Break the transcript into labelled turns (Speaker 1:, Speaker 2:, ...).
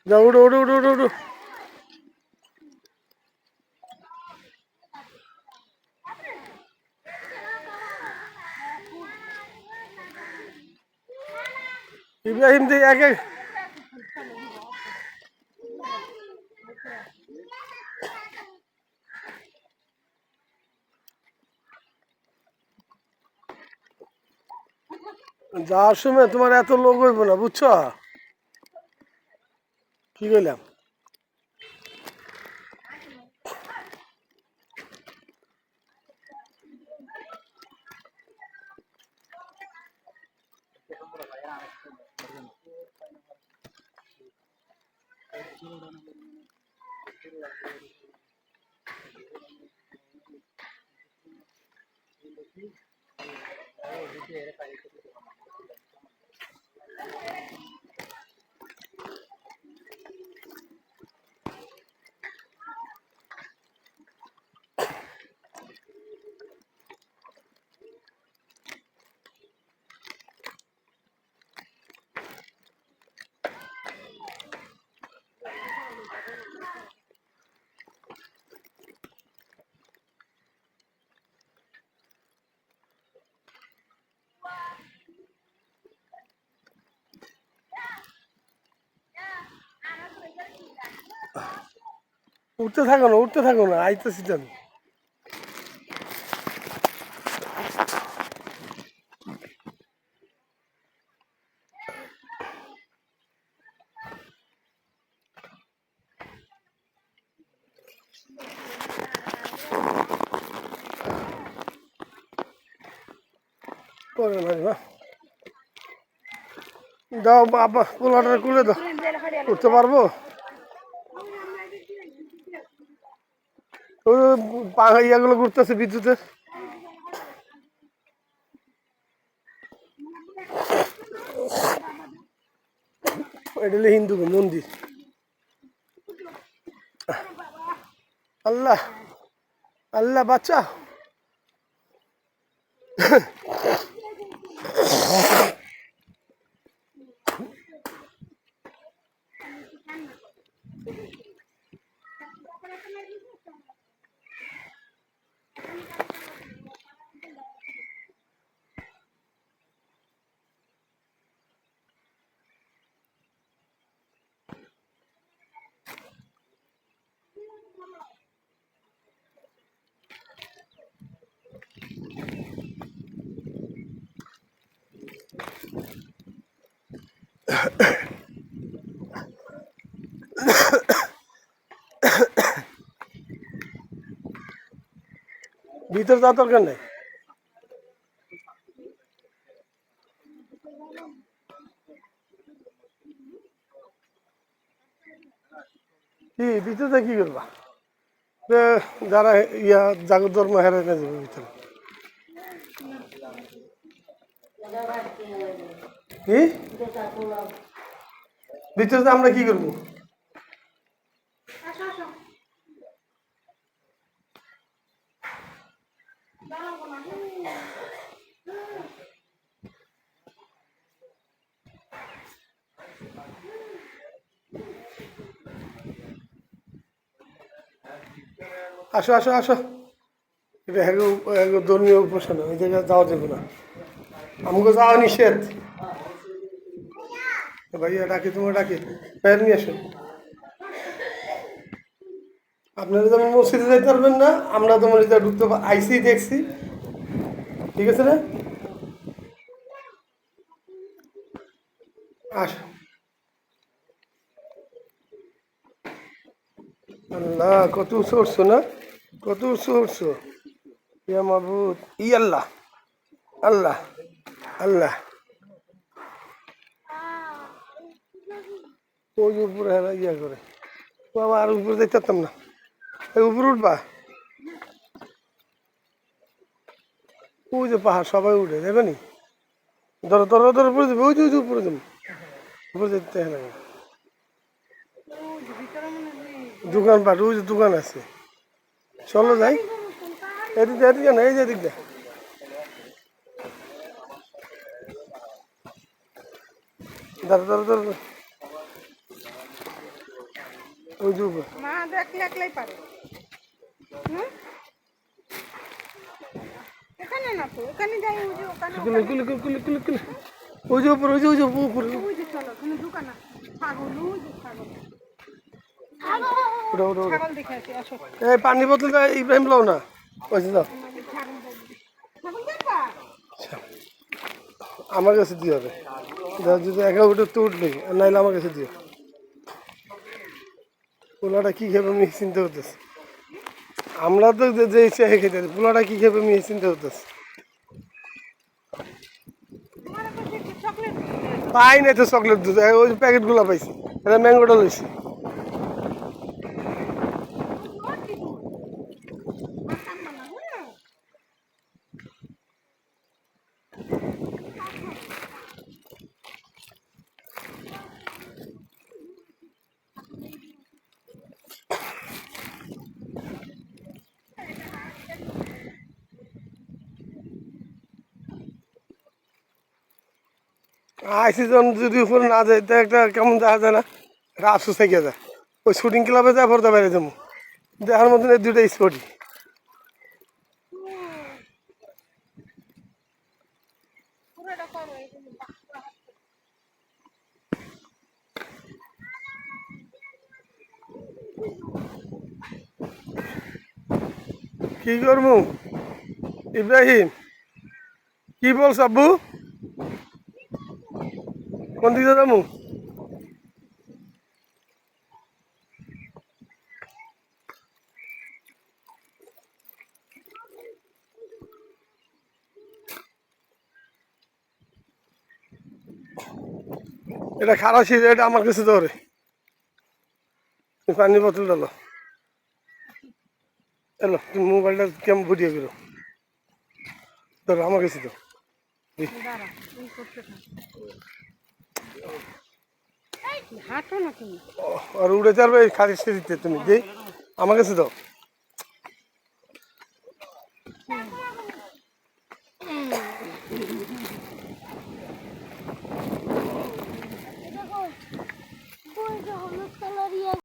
Speaker 1: যাও, উঠো উঠো উঠো উঠো উঠো। ইব্রাহিম দিয়ে এক এক যাওয়ার সময় তোমার এত লোক হইব না, বুঝছো? কি কইলাম? উঠতে থাকো না, আইতেছি তো আমি। পরে লাগবে। দাও বাবা, পোলাটা খুলে দাও। উঠতে পারবো? ওই ইয়াগুলো ঘুরতেছে বিদ্যুতের। এটা হলো হিন্দু মন্দির। আল্লাহ আল্লাহ বাচ্চা। ভিতর যাওয়ার দরকার নেই। কি ভিতরে কি করবা? যারা জাগত ধর্ম হেরে না যাবে ভিতরে। কি ভিতরে আমরা কি করবো? আসো আসো আসো। এটা ধর্মীয় উপাসনা, ওই জায়গায় যাওয়া যাবে না, আমাকে যাওয়া নিষেধ। ভাইয়া ডাকি, তোমার ডাকি, বাইরে নিয়ে আসো। আপনারা যেমন মসজিদে যাইতে পারবেন না, আমরা তোমার এটা ঢুকতে আইসি দেখছি, ঠিক আছে না? আসো। আল্লাহ কত উঁচু উঠছো না, কত উঁচু উঠছো। ইয়া মাবুদ, ই আল্লাহ, আল্লাহ আল্লাহ। ওই উপরে হেরা ইয়া করে, বাবা আর উপরে যাইতে পারতাম না। এই উপরে উঠবা, ওই যে পাহাড় সবাই উঠে যাবে নি। ধরো ধরো ধরো উপরে যাবে, ওই যে উপরে যাবে, উপরে যেতে লাগে। দোকানপাট, ওই যে দোকান আছে, চলো যাই। এদিকে এদিকে না, এই যে এদিক দিয়ে। ধরো ধরো ধরো। ওই যে উপর
Speaker 2: মা দেখলে একলাই পারে। হুম? এখানে না তো, এখানে যাই, ওই যে ওখানে
Speaker 1: কুলে কুলে কুলে কুলে কুলে কুলে ওই যে উপর ওই যে উপরে
Speaker 2: ওই যে চলো, ওখানে দোকান আছে। ছাগল, ওই যে ছাগল।
Speaker 1: ওটা ওটা ওটা
Speaker 2: ছাগল দেখে আসি, আসো।
Speaker 1: এই পানি বোতলটা ইব্রাহিম লাও না ওই যে দাও
Speaker 2: ছাগল দেখবি। ছাগল দেখবা?
Speaker 1: আমার কাছে দিয়ে হবে দাও, যদি একা উঠে তো উঠবেই আর নাইলে আমার কাছে দিও। পোলাটা কি খাবে আমি চিন্তা করতেছি। আমরা তো যে ইচ্ছা খেতে পোলাটা কি খাবে আমি চিন্তা করতেছি।
Speaker 2: তোমার কাছে একটু চকলেট দিতে।
Speaker 1: পাই নাই তো চকলেট দুধ ওই প্যাকেটগুলো পাইছি এটা ম্যাঙ্গোটা লইছি। আইসি যখন যদি উপরে না যায় তা একটা কেমন দেখা যায় না, একটা আফসোস থেকে যায়। ওই শুটিং ক্লাবে যায় পড়তে বাইরে যাবো দেখার মতন এই দুইটা স্পটই।
Speaker 2: পুরোটা করো, এই যে
Speaker 1: কি করবো ইব্রাহিম, কি বলছ আব্বু, কোন দিকে যাবো? এটা খারাপ ছিল, এটা আমার কাছে ধরে পানি বোতল ডালো। এলো তুমি মোবাইলটা কেমন ফুটিয়ে গেলো ধরো আমার কাছে তো
Speaker 2: দাঁড়া, এই করতে থাক। হাঁটো না তুমি।
Speaker 1: আর উড়ে যাবে খারিজ দিতে তুমি দিই আমার কাছে দাও।